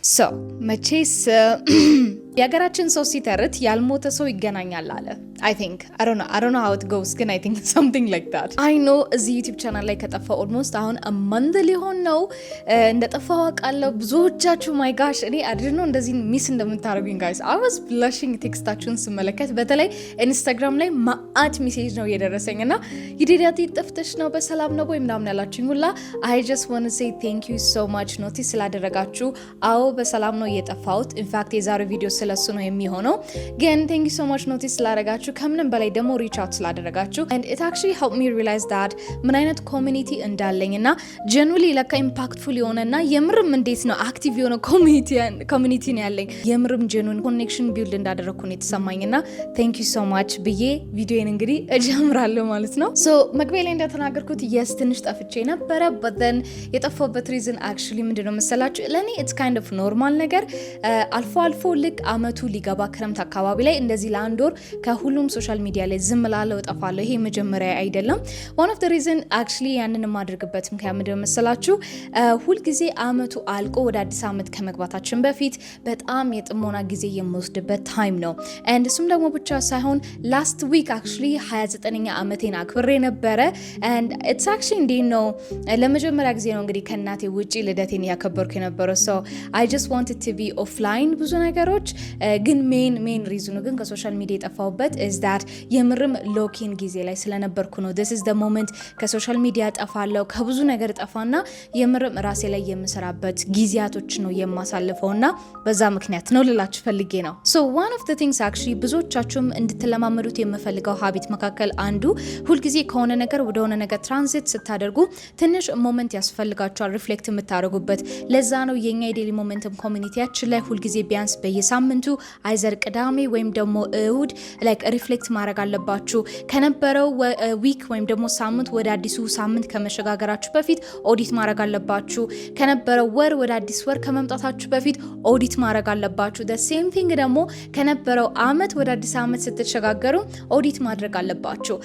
So መቼስ የሀገራችን ሰው ሲተርት ያልሞተ ሰው ይገናኛል አለ። I don't know how it goes ግን I think something like that. I know እዚህ ዩቲዩብ ቻናል ላይ ከጠፋ ኦልሞስት አሁን month ሊሆን ነው እንደጠፋው አውቃለሁ። ብዙዎቻችሁ my gosh እኔ አድርኖ እንደዚህ ሚስ እንደምታደርጉኝ guys I was blushing ቴክስታችሁን ስመለከት በተለይ ኢንስታግራም ላይ ማአት ሜሴጅ ነው እየደረሰኝና ይዲዳቲ ጥፍተሽ ነው በሰላም ነው ወይ ምናምን ያላችሁኝ ሁላ I just want to say thank you so much ኖቲስ ስላደረጋችሁ። አዎ በሰላም ነው የጠፋሁት። in fact የዛሬው ቪዲዮ ስለሱ ነው የሚሆነው ግን thank you so much ኖቲስ ስላደረጋችሁ ከምንም በላይ ደግሞ ሪች አውት ስላደረጋችሁ and it actually helped me realize that ምን አይነት ኮሚኒቲ እንዳለኝና ጀኑሊ ለካ ኢምፓክትፉል የሆነና የምርም እንዴት ነው አክቲቭ የሆነ ኮሚኒቲ ነው ያለኝ የምርም ጀኑን ኮኔክሽን ቢልድ እንዳደረኩ ነው የተሰማኝና thank you so much ብዬ ቪዲዮን እንግዲህ እጀምራለሁ ማለት ነው። so መግቢያ ላይ እንደተናገርኩት yes ትንሽ ጠፍቼ ነበረ but then የጠፋሁበት reason actually ምንድነው መሰላችሁ ለኔ it's kind of normal ነገር አልፎ አልፎ ልክ አመቱ ሊገባ ክረምት አካባቢ ላይ እንደዚህ ለአንድ ወር ከሁሉም ሶሻል ሚዲያ ላይ ዝም ላለው እጠፋለሁ። ይሄ መጀመሪያ አይደለም። one of the reason actually ያንን ማድረግበት ምክንያት ምንድነው መሰላችሁ ሁል ጊዜ አመቱ አልቆ ወደ አዲስ አመት ከመግባታችን በፊት በጣም የጥሞና ጊዜ የምወስድበት ታይም ነው and እሱም ደግሞ ብቻ ሳይሆን last week actually 29ኛ አመቴን አክብሬ ነበረ and it's actually እንዴት ነው ለመጀመሪያ ጊዜ ነው እንግዲህ ከእናቴ ውጪ ልደቴን ያከበርኩ የነበረው so I just wanted to be offline ብዙ ነገሮች ግን ሜን ሪዝኑ ግን ከሶሻል ሚዲያ የጠፋሁበት is that የምርም ሎኪን ጊዜ ላይ ስለነበርኩ ነው። this is the moment ከሶሻል ሚዲያ ጠፋለሁ ከብዙ ነገር ጠፋና የምርም ራሴ ላይ የምሰራበት ጊዜያቶች ነው የማሳልፈውና በዛ ምክንያት ነው ልላችሁ ፈልጌ ነው። so one of the things actually ብዙዎቻችሁም እንድትለማመዱት የምፈልገው ሀቢት መካከል አንዱ ሁልጊዜ ከሆነ ነገር ወደ ሆነ ነገር ትራንዚት ስታደርጉ ትንሽ ሞመንት ያስፈልጋችኋል ሪፍሌክት የምታደርጉበት። ለዛ ነው የኛ የዴሊ ሞመንትም ኮሚኒቲያችን ላይ ሁልጊዜ ቢያንስ በየሳምንቱ አይዘር ቅዳሜ ወይም ደግሞ እሁድ ላይክ ሪፍሌክት ማድረግ አለባችሁ ከነበረው ዊክ ወይም ደግሞ ሳምንት ወደ አዲሱ ሳምንት ከመሸጋገራችሁ በፊት ኦዲት ማድረግ አለባችሁ። ከነበረው ወር ወደ አዲስ ወር ከመምጣታችሁ በፊት ኦዲት ማድረግ አለባችሁ። the same thing ደግሞ ከነበረው አመት ወደ አዲስ አመት ስትሸጋገሩ ኦዲት ማድረግ አለባችሁ።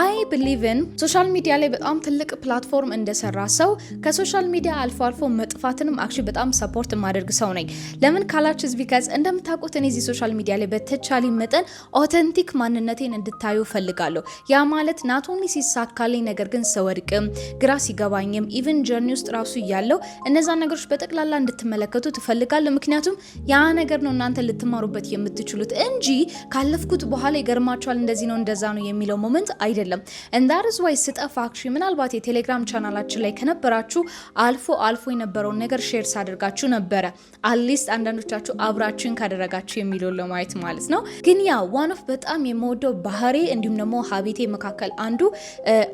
I believe in ሶሻል ሚዲያ ላይ በጣም ትልቅ ፕላትፎርም እንደሰራ ሰው ከሶሻል ሚዲያ አልፎ አልፎ መጥፋትንም actually በጣም ሰፖርት ማድረግ ሰው ነኝ። ለምን ካላችሁ ቢካዝ እንደምታውቁት እኔ እዚህ ሶሻል ሚዲያ ላይ በተቻለ መጠን ኦተንቲክ ማንነቴን እንድታዩ ፈልጋለሁ። ያ ማለት ናት ኦንሊ ሲሳካልኝ ነገር ግን ሰወድቅም ግራ ሲገባኝም ኢቭን ጀርኒ ውስጥ ራሱ ያለው እነዛ ነገሮች በጠቅላላ እንድትመለከቱ ትፈልጋለሁ። ምክንያቱም ያ ነገር ነው እናንተ ልትማሩበት የምትችሉት እንጂ ካለፍኩት በኋላ ይገርማችኋል እንደዚህ ነው እንደዛ ነው የሚለው ሞመንት አይደለም። and that is why ስጠፋ actually ምናልባት የቴሌግራም ቻናላችን ላይ ከነበራችሁ አልፎ የነበረውን ነገር ሼር ሳደርጋችሁ ነበረ አትሊስት አንዳንዶቻችሁ አብራችሁን ካደረጋችሁ የሚለው ለማየት ማለት ነው። ግን ያ one of በጣም የምወደው ባህሪ እንዲሁም ደግሞ ሀቢቴ መካከል አንዱ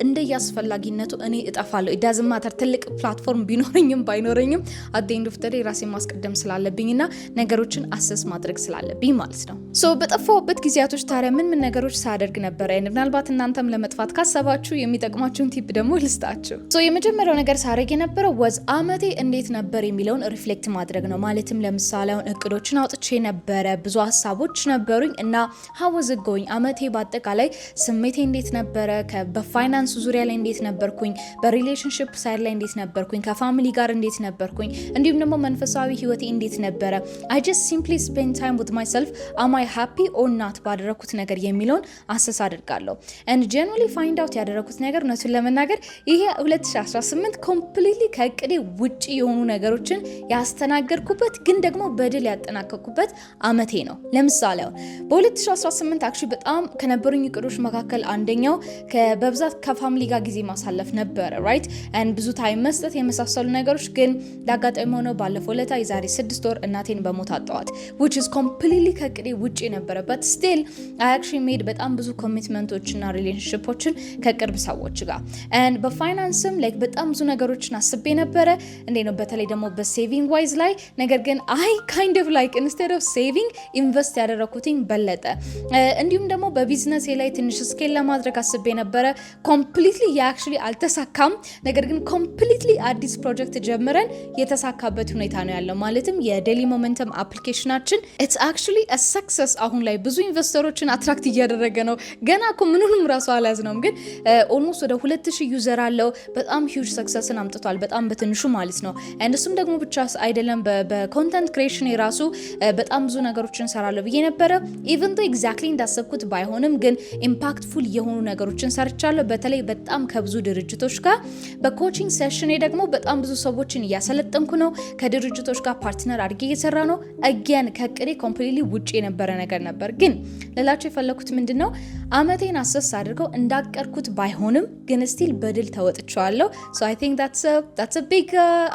እንደያስፈላጊነቱ እኔ እጠፋለሁ። it doesn't matter ትልቅ ፕላትፎርም ቢኖረኝም ባይኖረኝም at the end of the day ራሴን ማስቀደም ስላለብኝና ነገሮችን አሰስ ማድረግ ስላለብኝ ማለት ነው። so በጠፋሁበት ጊዜያቶች ታዲያ ምን ነገሮች ሳደርግ ነበረ? ምናልባት እናንተም ለመጥፋት ካሰባችሁ የሚጠቅማችሁን ቲፕ ደግሞ ልስጣችሁ። so የመጀመሪያው ነገር ሳደርግ የነበረው was አመቴ እንዴት ነበር የሚለውን ሪፍሌክት ማድረግ ነው። ማለትም ለምሳሌ አሁን እቅዶችን አውጥቼ ነበረ ብዙ ሀሳቦች ነበሩኝ እና how was it going አመቴ በአጠቃላይ ስሜቴ እንዴት ነበረ በፋይናንስ ዙሪያ ላይ እንዴት ነበርኩኝ በሪሌሽንሺፕ ሳይድ ላይ እንዴት ነበርኩኝ ከፋሚሊ ጋር እንዴት ነበርኩኝ እንዲሁም ደግሞ መንፈሳዊ ህይወቴ እንዴት ነበረ I just simply spend time with myself am I happy or not ባደረኩት ነገር የሚለውን አሰስ አድርጋለሁ and genuinely find out ያደረኩት ነገር ነው ለመናገር ይሄ 2018 completely ከእቅዴ ውጪ የሆኑ ነገሮችን ያስተናገርኩበት ግን ደግሞ በድል ያጠናቀቅኩበት አመቴ ነው። ለምሳሌ በ2018 actually በጣም ከነበሩኝ እቅዶች መካከል አንደኛው በብዛት ከፋሚሊ ጋር ጊዜ ማሳለፍ ነበረ right and ብዙ ታይም መስጠት የመሳሰሉ ነገሮች ግን ዳጋጣሚ ሆነው ባለፈው ለታ የዛሬ 6 ወር እናቴን በሞት አጣዋት which is completely ከእቅዴ ውጪ ነበረበት still I actually made በጣም ብዙ ኮሚትመንቶችና ሪሌሽንሺፖችን ከቅርብ ሰዎች ጋር and በፋይናንስም like በጣም ብዙ ነገሮችን አስቤ ነበረ ነው በተለይ ደግሞ በሴቪንግ ዋይዝ ላይ ነገር ግን I kind of like instead of saving invest ያደረኩትኝ በለጠ እንዲሁም ደግሞ በቢዝነስ ላይ ትንሽ ስኬል ለማድረግ አስቤ ነበረ። ኮምፕሊትሊ ያክቹሊ አልተሳካም። ነገር ግን ኮምፕሊትሊ አዲስ ፕሮጀክት ጀምረን የተሳካበት ሁኔታ ነው ያለው። ማለትም የዴሊ ሞመንተም አፕሊኬሽናችን ኢትስ አክቹሊ አ ሰክሰስ። አሁን ላይ ብዙ ኢንቨስተሮችን አትራክት እያደረገ ነው። ገና እኮ ምንም ራሱ አልያዝነውም፣ ግን ኦልሞስት ወደ 2000 ዩዘር አለው። በጣም ሂውጅ ሰክሰስን አምጥቷል፣ በጣም በትንሹ ማለት ነው። እሱም ደግሞ ብቻ አይደለም፣ በኮንተንት ክሪኤሽን የራሱ በጣም ብዙ ነገሮችን ሰራለሁ ብዬ ነበረ። ኢቨን ዶ ኤግዛክትሊ እንዳሰብኩት ባይሆንም ግን ኢምፓክትፉል የሆኑ ነገሮችን ሰርቻለሁ። በተለይ በጣም ከብዙ ድርጅቶች ጋር በኮቺንግ ሴሽን ደግሞ በጣም ብዙ ሰዎችን እያሰለጠንኩ ነው። ከድርጅቶች ጋር ፓርትነር አድርጌ እየሰራ ነው። አገን ከቅሬ ኮምፕሊትሊ ውጪ የነበረ ነገር ነበር። ግን ለላቸው የፈለኩት ምንድነው አመቴን አሰስ አድርገው እንዳቀርኩት ባይሆንም ግን ስቲል በድል ተወጥቻለሁ። ሶ አይ ቲንክ that's a big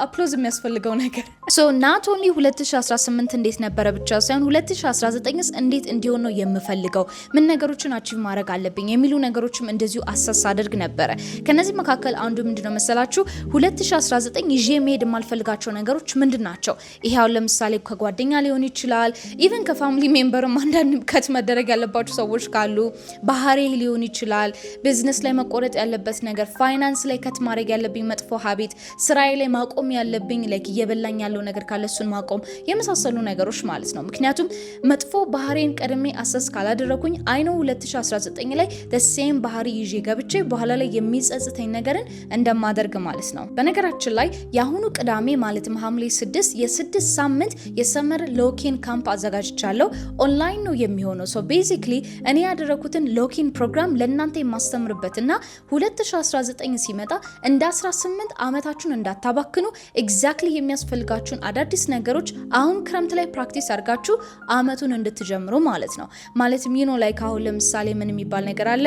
applause የሚያስፈልገው ነገር። ሶ not only 2018 እንዴት ነበረ ብቻ ሳይሆን 2019ስ እንዴት እንዲሆን ነው የምፈልገው፣ ምን ነገሮችን አቺቭ ማድረግ አለብኝ የሚሉ ነገሮችም እንደዚሁ አሰስ አድርግ ነበረ። ከነዚህ መካከል አንዱ ምንድነው መሰላችሁ 2019 ይዤ መሄድ የማልፈልጋቸው ነገሮች ምንድናቸው? ይሄው ለምሳሌ ከጓደኛ ሊሆን ይችላል፣ ኢቭን ከፋሚሊ ሜምበርም አንዳንድ ከት መደረግ ያለባቸው ሰዎች ካሉ ባህሪ ሊሆን ይችላል፣ ቢዝነስ ላይ መቆረጥ ያለበት ነገር፣ ፋይናንስ ላይ ከት ማድረግ ያለብኝ መጥፎ ሀቢት፣ ስራዬ ላይ ማቆም ያለብኝ ላይክ እየበላኝ ያለው ነገር ካለ እሱን ማቆም የመሳሰሉ ነገሮች ማለት ነው። ምክንያቱም መጥፎ ባህሪን ቀድሜ አሰስ ካላደረኩኝ አይኖ 2019 ላይ the-same ባህሪ ይዤ ገብቼ በኋላ ላይ የሚጸጽተኝ ነገርን እንደማደርግ ማለት ነው። በነገራችን ላይ የአሁኑ ቅዳሜ ማለትም ሐምሌ 6 የ6 ሳምንት የሰመር ሎኪን ካምፕ አዘጋጅቻለሁ። ኦንላይን ነው የሚሆነው። ሶ ቤዚክሊ እኔ ያደረኩትን ሎኪን ፕሮግራም ለእናንተ የማስተምርበትና 2019 ሲመጣ እንደ 18 ዓመታችሁን እንዳታባክኑ ኤግዛክትሊ የሚያስፈልጋችሁን አዳዲስ ነገሮች አሁን ክረምት ላይ ፕራክቲስ አድርጋችሁ አመቱን እንድትጀምሩ ማለት ነው። ማለትም ላይ ካሁን ለምሳሌ ምን የሚባል ነገር አለ፣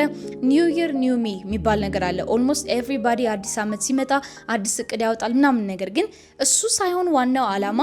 ኒው ይር ኒው ሚ የሚባል ነገር አለ። ኦልሞስት ኤቭሪባዲ አዲስ አመት ሲመጣ አዲስ እቅድ ያወጣል ምናምን። ነገር ግን እሱ ሳይሆን ዋናው አላማ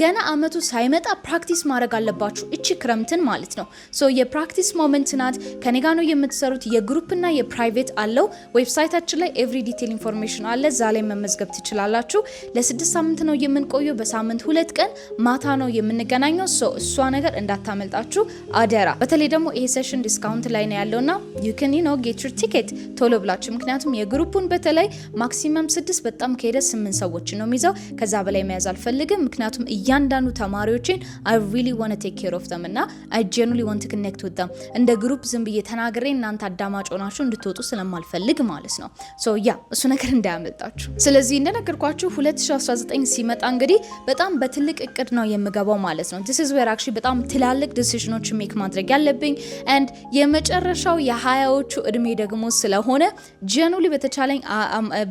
ገና አመቱ ሳይመጣ ፕራክቲስ ማድረግ አለባችሁ እቺ ክረምትን ማለት ነው። ሶ የፕራክቲስ ሞመንት ናት። ከኔ ጋር ነው የምትሰሩት። የግሩፕ እና የፕራይቬት አለው። ዌብሳይታችን ላይ ኤቭሪ ዲቴል ኢንፎርሜሽን አለ። እዛ ላይ መመዝገብ ትችላላችሁ። ለ6 ሳምንት ነው የምንቆየው። በሳምንት 2 ቀን ማታ ነው የምንገናኘው። ሶ እሷ ነገር እንዳታመልጣችሁ አደራ። በተለይ ደግሞ ይሄ ሴሽን ዲስካውንት ላይ ነው ያለውና you can get your ticket ቶሎ ብላችሁ። ምክንያቱም የግሩፑን በተለይ ማክሲመም 6 በጣም ከሄደ 8 ሰዎች ነው የሚይዘው። ከዛ በላይ መያዝ አልፈልግም። ምክንያቱም እያንዳንዱ ተማሪዎችን I really want to take care of them እና I genuinely want to connect with them። እንደ ግሩፕ ዝም ብዬ ተናግሬ እናንተ አዳማጭ ሆናችሁ እንድትወጡ ስለማልፈልግ ማለት ነው። ሶ እሱ ነገር እንዳያመልጣችሁ። ስለዚህ እንደነገርኳችሁ 2019 ሲመጣ እንግዲህ በጣም በትልቅ እቅድ ነው የምገባው ማለት ነው። this is where actually በጣም ትላልቅ ዲሲዥኖች ሜክ ማድረግ ያለብኝ and የመጨረሻው የ20ዎቹ እድሜ ደግሞ ስለሆነ ጀኑሊ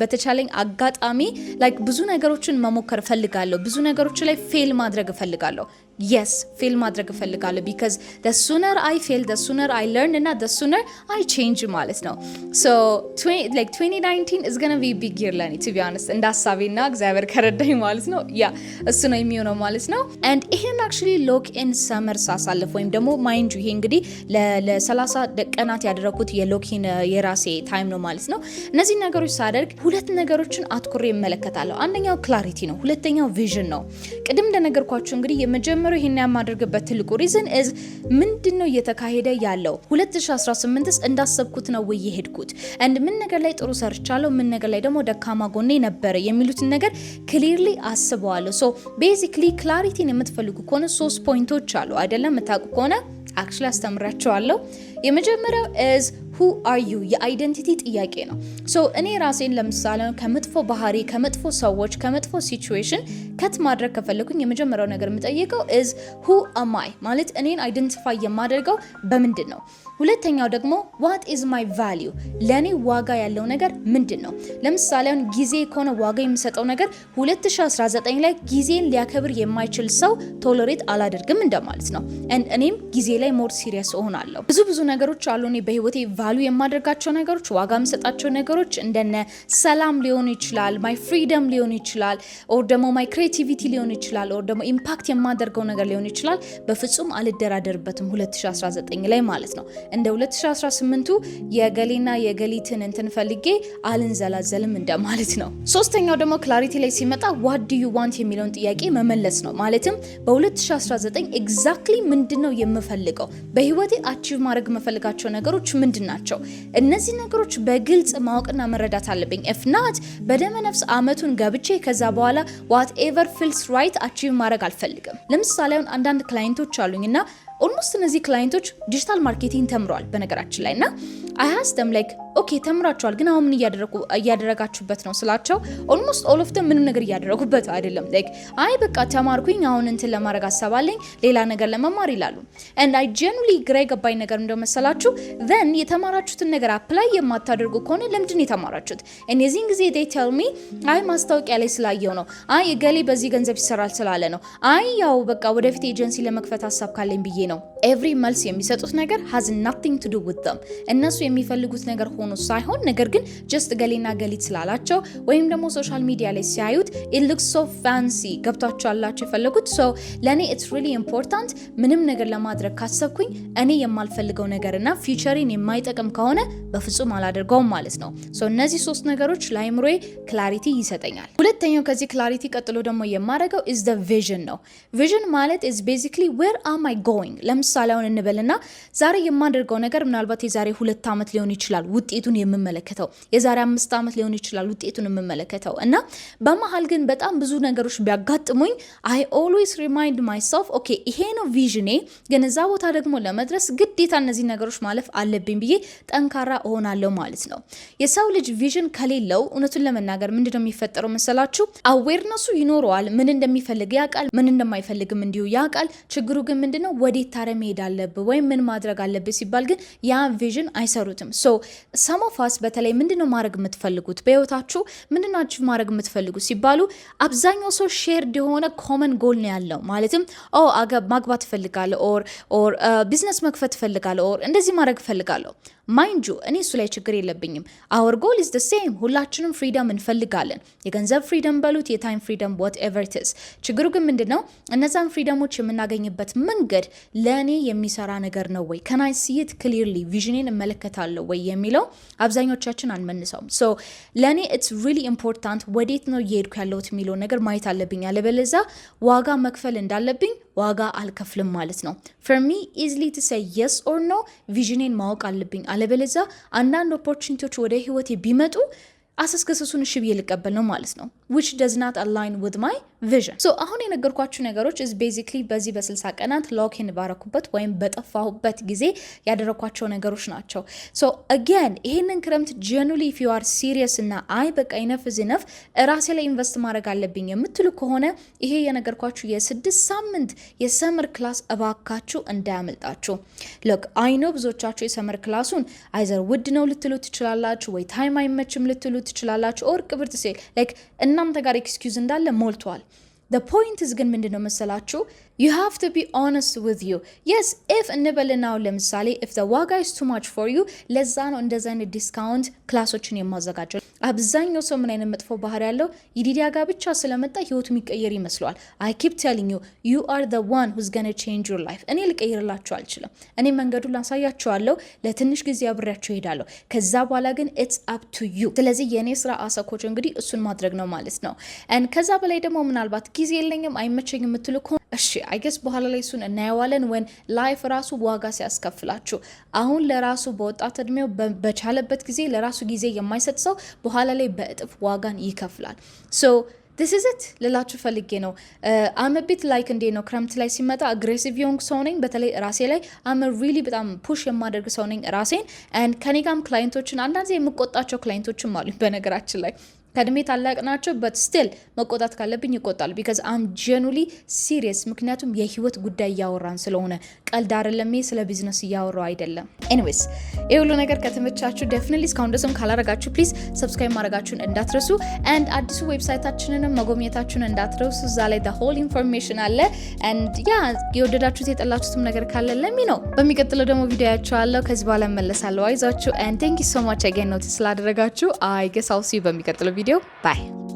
በተቻለኝ አጋጣሚ like ብዙ ነገሮችን መሞከር ፈልጋለሁ። ብዙ ነገሮች ላይ ፌል ማድረግ ፈልጋለሁ። yes ፌል ማድረግ ፈልጋለሁ because the sooner I fail the sooner I learn እና the sooner I change ማለት ነው። so 2019 is going to be a big year ለኔ to be honest እንዳሳቤና እግዚአብሔር ከረዳኝ ማለት ነው። እሱ ነው የሚሆነው ማለት ነው። and ይሄን actually lock in summer ሳሳልፍ ወይም ደግሞ ማይንድ ይሄ እንግዲህ ለ30 ቀናት ያደረኩት የሎኪን የራሴ ታይም ነው ማለት ነው። እነዚህ ነገሮች ሳደርግ ሁለት ነገሮችን አትኩሬ እመለከታለሁ። አንደኛው ክላሪቲ ነው፣ ሁለተኛው ቪዥን ነው። ቅድም እንደነገርኳችሁ እንግዲህ የመጀመሪያው ይሄን ያማደርግበት ትልቁ ሪዝን is ምንድነው እየተካሄደ ያለው 2018ስ እንዳሰብኩት ነው ወይ የሄድኩት and ምን ነገር ላይ ጥሩ ሰርቻለሁ፣ ምን ነገር ላይ ደግሞ ደካማ ጎኔ ነበር የሚሉትን ነገር ክሊርሊ አስበዋለሁ። ሶ ቤዚክሊ ክላሪቲን የምትፈልጉ ከሆነ 3 ፖይንቶች አሉ አይደለም? የምታውቁ ከሆነ አክቹሊ አስተምራችኋለሁ። የመጀመሪያው is who are you የአይደንቲቲ ጥያቄ ነው። ሶ እኔ ራሴን ለምሳሌ ከመጥፎ ባህሪ፣ ከመጥፎ ሰዎች፣ ከመጥፎ ሲቹዌሽን ከት ማድረግ ከፈለኩኝ የመጀመሪያው ነገር የምጠይቀው is who am I ማለት እኔን አይደንቲፋይ የማደርገው በምንድን ነው። ሁለተኛው ደግሞ what is my value ለኔ ዋጋ ያለው ነገር ምንድን ነው። ለምሳሌ አሁን ጊዜ ከሆነ ዋጋ የሚሰጠው ነገር 2019 ላይ ጊዜን ሊያከብር የማይችል ሰው ቶለሬት አላደርግም እንደማለት ነው። እኔም ጊዜ ላይ ሞር ሲሪየስ እሆናለሁ። ብዙ ነገሮች አሉ እኔ በህይወቴ ቫልዩ የማደርጋቸው ነገሮች ዋጋ የምሰጣቸው ነገሮች እንደነ ሰላም ሊሆን ይችላል፣ ማይ ፍሪደም ሊሆን ይችላል፣ ኦር ደግሞ ማይ ክሬቲቪቲ ሊሆን ይችላል፣ ኦር ደግሞ ኢምፓክት የማደርገው ነገር ሊሆን ይችላል። በፍጹም አልደራደርበትም 2019 ላይ ማለት ነው። እንደ 2018ቱ የገሌና የገሊትን እንትን ፈልጌ አልንዘላዘልም እንደማለት ነው። ሶስተኛው ደግሞ ክላሪቲ ላይ ሲመጣ ዋት ዱ ዩ ዋንት የሚለውን ጥያቄ መመለስ ነው። ማለትም በ2019 ኤግዛክትሊ ምንድነው የምፈልገው፣ በህይወቴ አቺቭ ማድረግ የምፈልጋቸው ነገሮች ምንድን ናቸው? እነዚህ ነገሮች በግልጽ ማወቅና መረዳት አለብኝ። ኢፍ ናት በደመ ነፍስ አመቱን ገብቼ ከዛ በኋላ ዋት ኤቨር ፊልስ ራይት አቺቭ ማድረግ አልፈልግም። ለምሳሌ አሁን አንዳንድ ክላይንቶች አሉኝና ኦልሞስት እነዚህ ክላይንቶች ዲጂታል ማርኬቲንግ ተምረዋል በነገራችን ላይ እና አይ አስክ ደም ላይክ ኦኬ ተምራችኋል፣ ግን አሁን ምን እያደረጋችሁበት ነው ስላቸው ኦልሞስት ኦል ኦፍ ደም ምንም ነገር እያደረጉበት አይደለም። ላይክ አይ በቃ ተማርኩኝ አሁን እንትን ለማድረግ አሰባለኝ ሌላ ነገር ለመማር ይላሉ። and I genuinely ግራ የገባኝ ነገር እንደው መሰላችሁ then የተማራችሁትን ነገር አፕላይ የማታደርጉ ከሆነ ለምንድን የተማራችሁት? እነዚህን ጊዜ they tell me አይ ማስታወቂያ ላይ ስላየው ነው፣ አይ እገሌ በዚህ ገንዘብ ይሰራል ስላለ ነው፣ አይ ያው በቃ ወደፊት ኤጀንሲ ለመክፈት ሀሳብ ካለኝ ብዬ ነው። ኤቭሪ መልስ የሚሰጡት ነገር has nothing to do with them እነሱ የሚፈልጉት ነገር ሆኖ ሳይሆን ነገር ግን just ገሌና ገሊት ስላላቸው ወይም ደግሞ ሶሻል ሚዲያ ላይ ሲያዩት it looks so fancy ገብቷቸዋላቸው የፈለጉት። so ለኔ it's really important ምንም ነገር ለማድረግ ካሰብኩኝ እኔ የማልፈልገው ነገርና ፊውቸሪን የማይጠቅም ከሆነ በፍጹም አላደርገውም ማለት ነው። so እነዚህ ሶስት ነገሮች ለአይምሮዬ ክላሪቲ ይሰጠኛል። ሁለተኛው ከዚህ ክላሪቲ ቀጥሎ ደግሞ የማደርገው is the vision ነው። vision ማለት is basically where am I going? ለምሳሌ አሁን እንበልና ዛሬ የማደርገው ነገር ምናልባት የዛሬ 2 ዓመት ሊሆን ይችላል ውጤቱን የምመለከተው፣ የዛሬ 5 ዓመት ሊሆን ይችላል ውጤቱን የምመለከተው እና በመሃል ግን በጣም ብዙ ነገሮች ቢያጋጥሙኝ I always remind myself ኦኬ ይሄ ነው ቪዥኔ፣ ግን እዛ ቦታ ደግሞ ለመድረስ ግዴታ እነዚህ ነገሮች ማለፍ አለብኝ ብዬ ጠንካራ እሆናለሁ ማለት ነው። የሰው ልጅ ቪዥን ከሌለው እውነቱን ለመናገር ምንድነው የሚፈጠረው መሰላችሁ? አዌርነሱ ይኖረዋል፣ ምን እንደሚፈልግ ያውቃል፣ ምን እንደማይፈልግም እንዲሁ ያውቃል። ችግሩ ግን ምንድነው ወዴት ታረ መሄድ አለብህ ወይም ምን ማድረግ አለብህ ሲባል ግን ያ ቪዥን አይሰሩትም። ሶ some of us በተለይ ምንድነው ማድረግ የምትፈልጉት በህይወታችሁ ምንድነው አቺቭ ማድረግ የምትፈልጉት ሲባሉ አብዛኛው ሰው ሼርድ የሆነ ኮመን ጎል ነው ያለው። ማለትም ማግባት ፈልጋለሁ ኦር ቢዝነስ መክፈት ፈልጋለሁ ኦር እንደዚህ ማድረግ ፈልጋለሁ። ማይንድ ዩ እኔ እሱ ላይ ችግር የለብኝም። our goal is the same ሁላችንም ፍሪደም እንፈልጋለን። የገንዘብ ፍሪደም በሉት የታይም ፍሪደም whatever it is። ችግሩ ግን ምንድነው እነዛን ፍሪደሞች የምናገኝበት መንገድ ለኔ የሚሰራ ነገር ነው ወይ? can I see it clearly ቪዥኔን እመለከታለሁ ወይ የሚለው አብዛኞቻችን አንመንሰውም። so ለኔ it's really important ወዴት ነው እየሄድኩ ያለሁት የሚለው ነገር ማየት አለብኝ። አለበለዚያ ዋጋ መክፈል እንዳለብኝ ዋጋ አልከፍልም ማለት ነው። for me easily to say yes or no ቪዥኔን ማወቅ አለብኝ። አለበለዚያ አንዳንድ ኦፖርቹኒቲዎች ወደ ህይወቴ ቢመጡ አሰስከሰሱን እሺ ብዬ ልቀበል ነው ማለት ነው which does not align with my vision. so አሁን የነገርኳችሁ ነገሮች is basically በዚህ በ60 ቀናት ሎክን ባረኩበት ወይም በጠፋሁበት ጊዜ ያደረኳቸው ነገሮች ናቸው። so again ይሄንን ክረምት genuinely if you are serious እና አይ በቃ enough is enough ራሴ ላይ ኢንቨስት ማድረግ አለብኝ የምትሉ ከሆነ ይሄ የነገርኳችሁ የ6 ሳምንት የሰመር ክላስ እባካችሁ እንዳያመልጣችሁ። look I know ብዙዎቻችሁ የሰመር ክላሱን አይዘር ውድ ነው ልትሉ ትችላላችሁ ወይ ታይም አይመችም ልትሉ ትችላላችሁ ኦር ቅብርት ሴል like እናንተ ጋር ኤክስኪውዝ እንዳለ ሞልቷል። the point is ግን ምንድነው መሰላችሁ you have to be honest with you. yes if እንበልናው ለምሳሌ if the ዋጋ is too much for you ለዛ ነው እንደዛ አይነት ዲስካውንት ክላሶችን የማዘጋጀው። አብዛኛው ሰው ምን አይነት መጥፎ ባህሪ ያለው ይዲዲያ ጋር ብቻ ስለመጣ ህይወቱ የሚቀየር ይመስለዋል። I keep telling you you are the one who's going to change your life. እኔ ልቀይርላችሁ አልችልም። እኔ መንገዱን ላሳያችኋለሁ፣ ለትንሽ ጊዜ አብሬያችሁ እሄዳለሁ። ከዛ በኋላ ግን it's up to you. ስለዚህ የኔ ስራ አሰኮች እንግዲህ እሱን ማድረግ ነው ማለት ነው። and ከዛ በላይ ደግሞ ምናልባት ጊዜ የለኝም አይመቸኝም የምትሉ እሺ አይ ገስ በኋላ ላይ እሱን እናየዋለን when life ራሱ ዋጋ ሲያስከፍላችሁ። አሁን ለራሱ በወጣት እድሜው በቻለበት ጊዜ ለራሱ ጊዜ የማይሰጥ ሰው በኋላ ላይ በእጥፍ ዋጋን ይከፍላል። so this is it ልላችሁ ፈልጌ ነው። I'm a bit like እንዴ ነው ክረምት ላይ ሲመጣ አግሬሲቭ የሆንኩ ሰው ነኝ። በተለይ ራሴ ላይ I'm really በጣም ፑሽ የማደርግ ሰው ነኝ ራሴን and ከኔ ጋርም ክላይንቶችን አንዳንዴ የምቆጣቸው ክላይንቶችም አሉ በነገራችን ላይ ከድሜ ታላቅ ናቸው but still መቆጣት ካለብኝ ይቆጣሉ because I'm genuinely serious ምክንያቱም የህይወት ጉዳይ ያወራን ስለሆነ ቀልድ አይደለም ስለ ቢዝነስ ያወራው አይደለም anyways ሁሉ ነገር ከተመቻችሁ definitely እስካሁን ድረስም ካላረጋችሁ please subscribe ማድረጋችሁን እንዳትረሱ and አዲሱ ዌብሳይታችንንም መጎብኘታችሁን እንዳትረሱ እዛ ላይ the whole information አለ and የወደዳችሁት የጠላችሁትም ነገር ካለ ለሚ ነው በሚቀጥለው ደግሞ ቪዲዮ ያያችኋለሁ ከዚህ በኋላ መለሳለሁ አይዛችሁ and thank you so much again notice ስላደረጋችሁ I guess I'll see you በሚቀጥለው ቪዲዮ bye